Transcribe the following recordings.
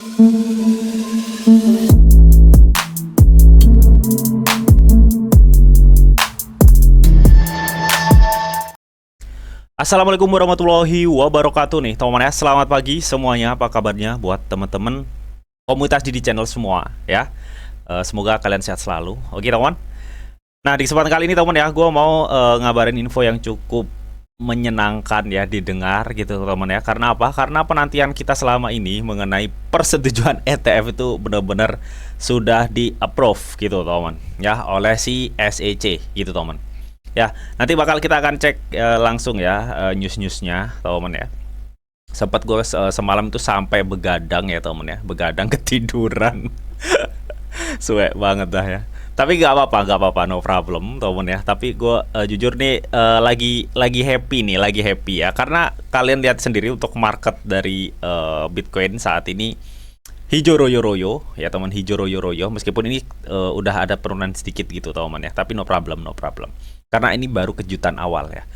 Assalamualaikum warahmatullahi wabarakatuh nih teman-teman ya. Selamat pagi semuanya, apa kabarnya buat teman-teman komunitas Didi Channel semua ya. Semoga kalian sehat selalu. Oke teman. Nah di kesempatan kali ini teman ya, gue mau ngabarin info yang cukup menyenangkan ya didengar gitu teman ya. Karena apa? Karena penantian kita selama ini mengenai persetujuan ETF itu benar-benar sudah di-approve gitu teman ya, oleh si SEC gitu teman. Ya, nanti bakal kita akan cek langsung ya news-newsnya, teman ya. Sempat gue semalam itu sampai begadang ya, teman ya, begadang ketiduran, suwe banget dah ya. Tapi nggak apa-apa, no problem, teman ya. Tapi gue jujur nih lagi happy nih, lagi happy ya, karena kalian lihat sendiri untuk market dari Bitcoin saat ini hijau royo-royo ya teman, hijau royo-royo. Meskipun ini udah ada penurunan sedikit gitu teman ya, tapi no problem, no problem. Karena ini baru kejutan awal ya.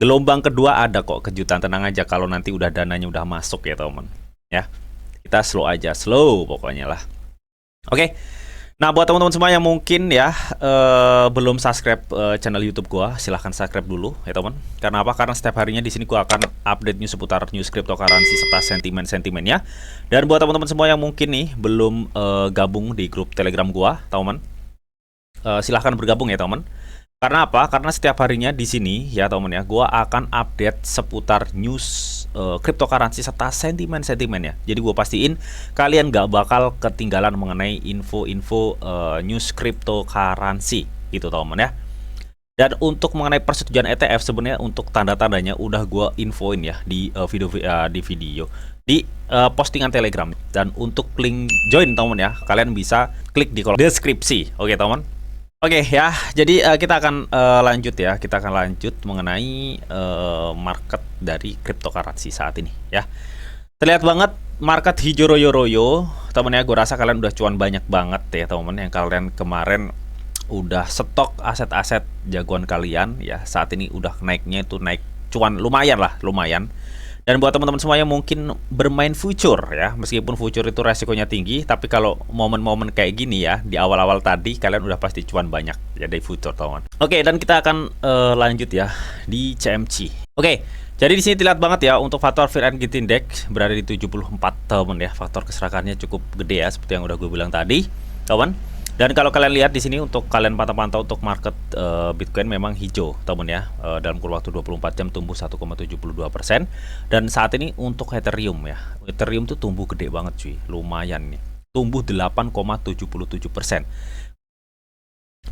Gelombang kedua ada kok kejutan, tenang aja kalau nanti udah dananya udah masuk ya teman. Ya, kita slow aja, slow pokoknya lah. Oke. Nah buat teman-teman semua yang mungkin ya belum subscribe channel YouTube gua, silahkan subscribe dulu ya teman. Karena apa? Karena setiap harinya di sini gua akan update news seputar news cryptocurrency serta sentimen-sentimennya. Dan buat teman-teman semua yang mungkin nih belum gabung di grup Telegram gua, teman, silahkan bergabung ya teman. Karena apa? Karena setiap harinya di sini ya teman ya, gua akan update seputar news cryptocurrency serta sentimen-sentimen ya. Jadi gue pastiin kalian gak bakal ketinggalan mengenai info-info news cryptocurrency gitu teman ya. Dan untuk mengenai persetujuan ETF sebenarnya untuk tanda-tandanya udah gue infoin ya di video di postingan Telegram. Dan untuk link join teman ya, kalian bisa klik di kolom deskripsi. Oke teman. Oke ya, jadi kita akan lanjut ya, kita akan lanjut mengenai market dari cryptocurrency saat ini ya. Terlihat banget market hijau royo-royo, temen ya. Gue rasa kalian udah cuan banyak banget ya temen, yang kalian kemarin udah stok aset-aset jagoan kalian ya. Saat ini udah naiknya itu naik cuan lumayan lah, lumayan. Dan buat teman-teman semua yang mungkin bermain future ya, meskipun future itu resikonya tinggi, tapi kalau momen-momen kayak gini ya, di awal-awal tadi kalian udah pasti cuan banyak ya dari future teman. Oke, dan kita akan lanjut ya di CMC. Oke, jadi di sini terlihat banget ya untuk faktor Fear and Greed Index berada di 74 teman ya. Faktor keserakahannya cukup gede ya, seperti yang udah gue bilang tadi, teman. Dan kalau kalian lihat di sini untuk kalian pantau-pantau untuk market Bitcoin memang hijau, teman ya. Dalam kurun waktu 24 jam tumbuh 1,72%. Dan saat ini untuk Ethereum ya. Ethereum tuh tumbuh gede banget cuy, lumayan nih. Tumbuh 8,77%.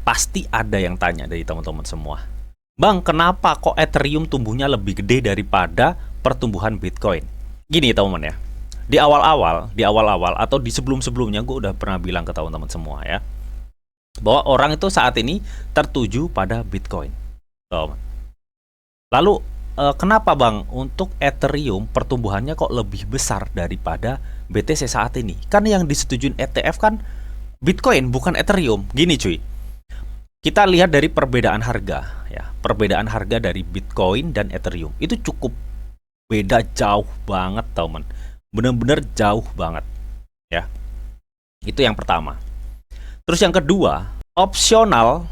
Pasti ada yang tanya dari teman-teman semua, "Bang, kenapa kok Ethereum tumbuhnya lebih gede daripada pertumbuhan Bitcoin?" Gini teman-teman ya. Di awal-awal atau di sebelum-sebelumnya gue udah pernah bilang ke teman-teman semua ya, bahwa orang itu saat ini tertuju pada Bitcoin. Lalu kenapa bang untuk Ethereum pertumbuhannya kok lebih besar daripada BTC saat ini? Kan yang disetujuin ETF kan Bitcoin bukan Ethereum. Gini cuy, kita lihat dari perbedaan harga ya. Perbedaan harga dari Bitcoin dan Ethereum itu cukup beda jauh banget teman. Bener-bener jauh banget ya. Itu yang pertama. Terus yang kedua, opsional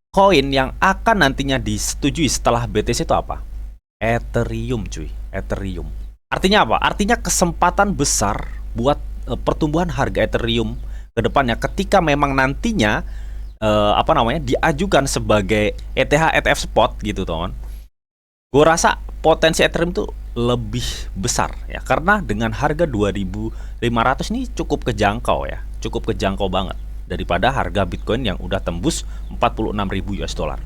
koin yang akan nantinya disetujui setelah BTC itu apa? Ethereum cuy, Ethereum. Artinya apa? Artinya kesempatan besar buat pertumbuhan harga Ethereum ke depannya ketika memang nantinya diajukan sebagai ETH ETF spot gitu teman. Gue rasa potensi Ethereum tuh lebih besar ya, karena dengan harga 2.500 ini cukup kejangkau ya, cukup kejangkau banget daripada harga Bitcoin yang udah tembus 46.000 US dollar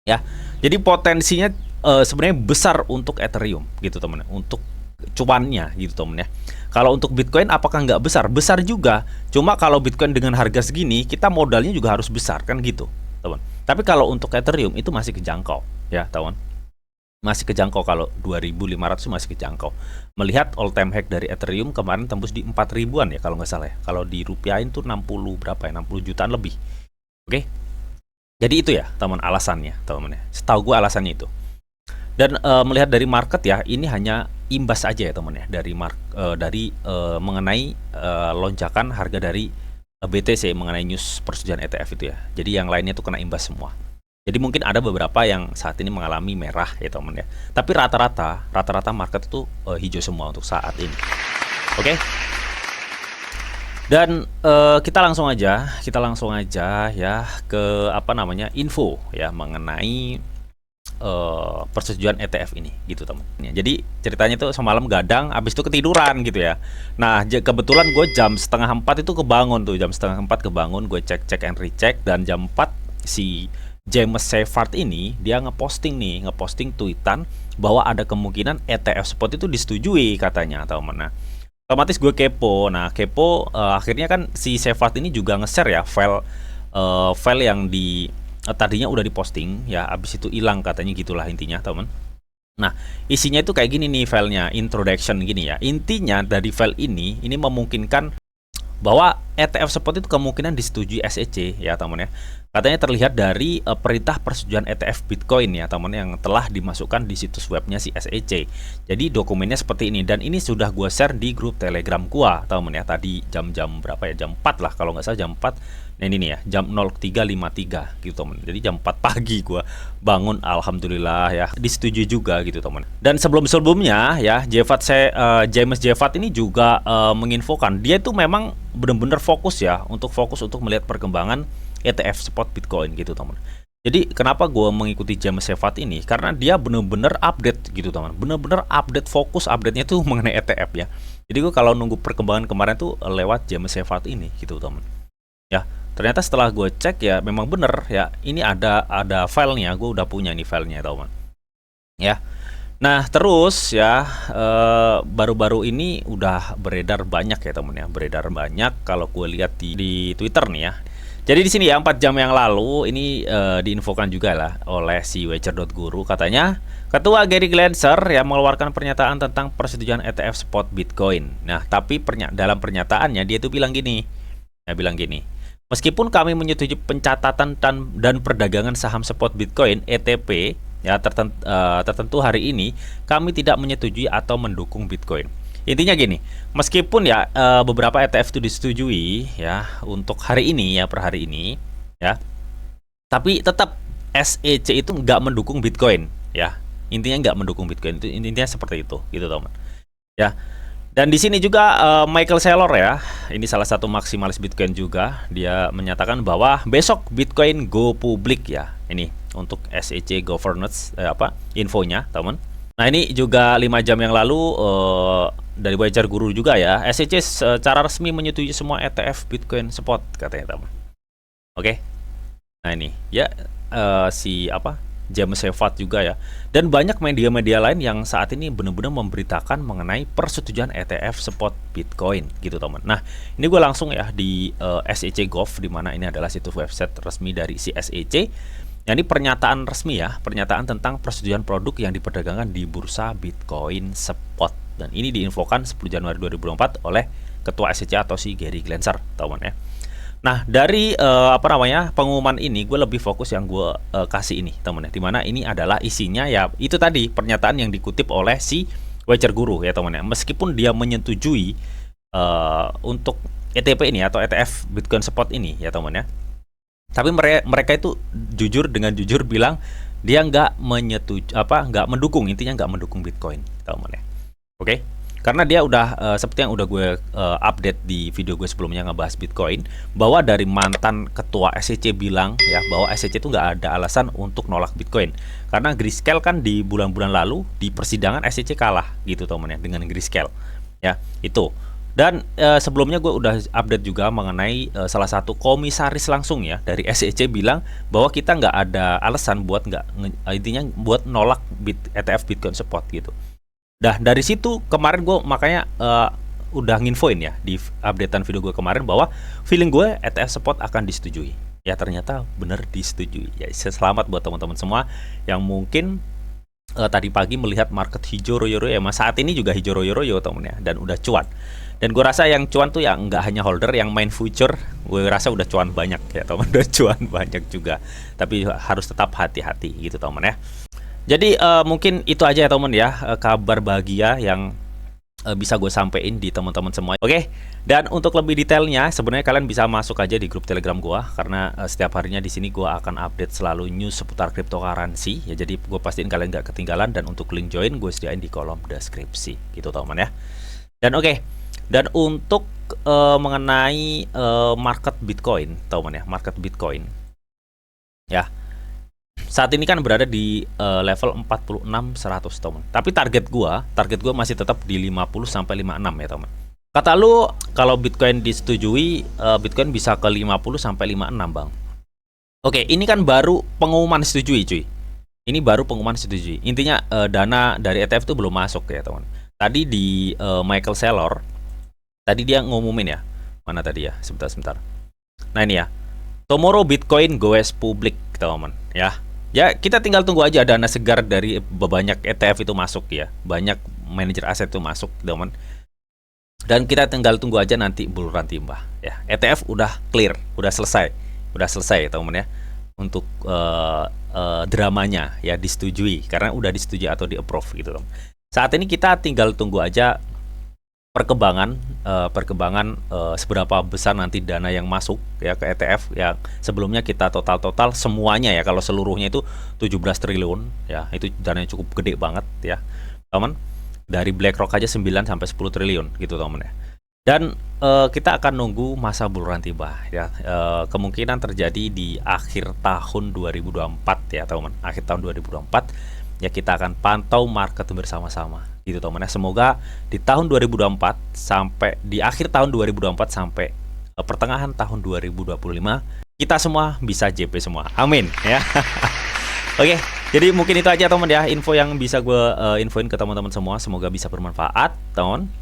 ya. Jadi potensinya sebenarnya besar untuk Ethereum gitu temen, untuk cuannya gitu temen ya. Kalau untuk Bitcoin apakah nggak besar? Besar juga, cuma kalau Bitcoin dengan harga segini kita modalnya juga harus besar kan gitu teman. Tapi kalau untuk Ethereum itu masih kejangkau ya teman, masih kejangkau. Kalau 2.500 masih kejangkau. Melihat all time high dari Ethereum kemarin tembus di 4.000-an ya kalau nggak salah ya. Kalau dirupiahin tuh 60 berapa ya, 60 jutaan lebih. Oke. Jadi itu ya teman alasannya teman-teman ya. Setahu gue alasannya itu. Dan melihat dari market ya, ini hanya imbas aja ya teman ya dari mengenai lonjakan harga dari BTC mengenai news persetujuan ETF itu ya. Jadi yang lainnya tuh kena imbas semua. Jadi mungkin ada beberapa yang saat ini mengalami merah ya teman ya. Tapi rata-rata market itu hijau semua untuk saat ini. Oke. Dan kita langsung aja ya ke info ya mengenai persetujuan ETF ini gitu teman. Jadi ceritanya tuh semalam gadang, abis itu ketiduran gitu ya. Nah kebetulan gue jam 3:30 itu kebangun tuh, jam 3:30 kebangun, gue cek and recheck, dan jam 4 si James Seyfarth ini dia ngeposting tweetan bahwa ada kemungkinan ETF spot itu disetujui katanya teman. Nah otomatis gue kepo. Akhirnya kan si Seyfarth ini juga nge-share ya file yang tadinya udah diposting ya, abis itu hilang katanya, gitulah intinya teman. Nah isinya itu kayak gini nih filenya, introduction gini ya. Intinya dari file ini memungkinkan bahwa ETF spot itu kemungkinan disetujui SEC ya teman ya. Katanya terlihat dari perintah persetujuan ETF Bitcoin ya teman, yang telah dimasukkan di situs webnya si SEC. Jadi dokumennya seperti ini, dan ini sudah gue share di grup Telegram gua teman ya. Tadi jam berapa ya, jam 4 lah kalau nggak salah, jam 4. Nah ini nih ya, jam 03.53 gitu teman. Jadi jam 4 pagi gua bangun, alhamdulillah ya disetujui juga gitu teman. Dan sebelumnya ya James Seyfarth ini juga menginfokan dia itu memang benar-benar fokus untuk melihat perkembangan ETF spot Bitcoin gitu teman. Jadi kenapa gue mengikuti James Seyfarth ini? Karena dia benar-benar update gitu teman, benar-benar update, fokus update-nya tuh mengenai ETF ya. Jadi gue kalau nunggu perkembangan kemarin tuh lewat James Seyfarth ini gitu teman. Ya ternyata setelah gue cek ya memang bener ya, ini ada filenya, gue udah punya nih filenya teman ya. Nah terus ya baru-baru ini udah beredar banyak ya temen ya, beredar banyak kalau gue lihat di Twitter nih ya. Jadi di sini ya 4 jam yang lalu ini diinfokan juga lah oleh si Wager.guru, katanya Ketua Gary Gensler ya mengeluarkan pernyataan tentang persetujuan ETF spot Bitcoin. Nah tapi dalam pernyataannya dia tuh bilang gini, meskipun kami menyetujui pencatatan dan perdagangan saham spot Bitcoin (ETP) ya tertentu hari ini, kami tidak menyetujui atau mendukung Bitcoin. Intinya gini, meskipun ya beberapa ETF itu disetujui ya untuk hari ini ya, per hari ini ya, tapi tetap SEC itu nggak mendukung Bitcoin ya. Intinya nggak mendukung Bitcoin, itu intinya seperti itu gitu teman ya. Dan di sini juga Michael Saylor ya, ini salah satu maksimalis Bitcoin juga, dia menyatakan bahwa besok Bitcoin go public ya. Ini untuk SEC governance infonya teman. Nah ini juga 5 jam yang lalu dari Wager.guru juga ya, SEC secara resmi menyetujui semua ETF Bitcoin spot katanya teman. Oke. Nah ini ya James Seyfarth juga ya, dan banyak media-media lain yang saat ini benar-benar memberitakan mengenai persetujuan ETF spot Bitcoin gitu teman. Nah ini gue langsung ya di SEC Gov, dimana ini adalah situs website resmi dari si SEC. Nah, ini pernyataan resmi ya, pernyataan tentang persetujuan produk yang diperdagangkan di bursa Bitcoin spot, dan ini diinfokan 10 Januari 2024 oleh Ketua SEC atau si Gary Gensler teman ya. Nah dari pengumuman ini gue lebih fokus yang gue kasih ini teman ya, dimana ini adalah isinya ya itu tadi pernyataan yang dikutip oleh si Wager.guru ya teman ya. Meskipun dia menyetujui untuk ETP ini atau ETF Bitcoin spot ini ya teman ya, tapi mereka itu dengan jujur bilang dia nggak mendukung, intinya nggak mendukung Bitcoin teman ya. Oke. Karena dia udah seperti yang udah gue update di video gue sebelumnya ngebahas Bitcoin, bahwa dari mantan ketua SEC bilang ya bahwa SEC itu nggak ada alasan untuk nolak Bitcoin, karena Grayscale kan di bulan-bulan lalu di persidangan SEC kalah gitu teman ya dengan Grayscale ya itu. Dan sebelumnya gue udah update juga mengenai salah satu komisaris langsung ya dari SEC bilang bahwa kita nggak ada alasan buat intinya buat nolak ETF Bitcoin spot gitu. Nah dari situ kemarin gue makanya udah nginfoin ya di updatean video gue kemarin bahwa feeling gue ETF spot akan disetujui. Ya ternyata bener disetujui. Ya selamat buat teman-teman semua yang mungkin tadi pagi melihat market hijau royo-royo ya, saat ini juga hijau royo-royo temen ya, dan udah cuan. Dan gue rasa yang cuan tuh yang nggak hanya holder, yang main future gue rasa udah cuan banyak ya teman, udah cuan banyak juga. Tapi harus tetap hati-hati gitu teman ya. Jadi mungkin itu aja ya teman ya, kabar bahagia yang bisa gue sampein di teman-teman semua. Oke, dan untuk lebih detailnya sebenarnya kalian bisa masuk aja di grup Telegram gue, karena setiap harinya di sini gue akan update selalu news seputar cryptocurrency ya. Jadi gue pastiin kalian nggak ketinggalan, dan untuk link join gue sediain di kolom deskripsi gitu teman ya. Dan oke, dan untuk mengenai market Bitcoin teman ya, market Bitcoin ya. Saat ini kan berada di level 46.100 teman. Tapi target gua masih tetap di 50 sampai 56 ya teman. Kata lu kalau Bitcoin disetujui, Bitcoin bisa ke 50 sampai 56 bang. Oke, ini kan baru pengumuman setujui cuy. Ini baru pengumuman setujui. Intinya dana dari ETF itu belum masuk ya teman. Tadi di Michael Saylor, tadi dia ngumumin ya. Mana tadi ya? Sebentar. Nah ini ya. Tomorrow Bitcoin goes public teman ya. Ya, kita tinggal tunggu aja dana segar dari banyak ETF itu masuk ya. Banyak manajer aset itu masuk, teman. Dan kita tinggal tunggu aja nanti buluran timah ya. ETF udah clear, udah selesai. Udah selesai, teman ya. Untuk dramanya ya disetujui, karena udah disetujui atau di-approve gitu, teman. Saat ini kita tinggal tunggu aja perkembangan seberapa besar nanti dana yang masuk ya ke ETF yang sebelumnya kita total semuanya ya, kalau seluruhnya itu 17 triliun ya, itu dananya cukup gede banget ya teman. Dari BlackRock aja 9 sampai 10 triliun gitu teman ya. Dan kita akan nunggu masa buluran tiba ya, kemungkinan terjadi di akhir tahun 2024 ya teman, akhir tahun 2024 ya. Kita akan pantau market bersama-sama gitu teman ya. Semoga di tahun 2024 sampai di akhir tahun 2024 sampai pertengahan tahun 2025 kita semua bisa JP semua, amin ya. Oke, jadi mungkin itu aja teman ya, info yang bisa gue infoin ke teman-teman semua. Semoga bisa bermanfaat teman.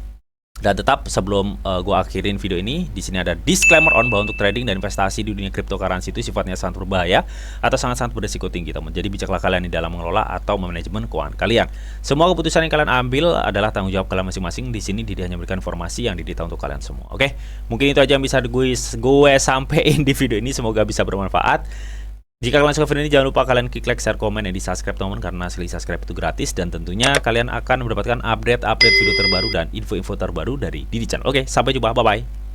Dan tetap sebelum gue akhirin video ini, di sini ada disclaimer on bahwa untuk trading dan investasi di dunia cryptocurrency itu sifatnya sangat berbahaya atau sangat-sangat berisiko tinggi teman. Jadi bijaklah kalian di dalam mengelola atau manajemen keuangan kalian. Semua keputusan yang kalian ambil adalah tanggung jawab kalian masing-masing. Di sini Didi hanya memberikan informasi yang didita untuk kalian semua. Oke, mungkin itu aja yang bisa gue sampein di video ini. Semoga bisa bermanfaat. Jika kalian suka video ini, jangan lupa kalian klik like, share, komen, dan di subscribe teman, karena sekali subscribe itu gratis. Dan tentunya kalian akan mendapatkan update video terbaru dan info-info terbaru dari Didi Channel. Oke, sampai jumpa, bye-bye.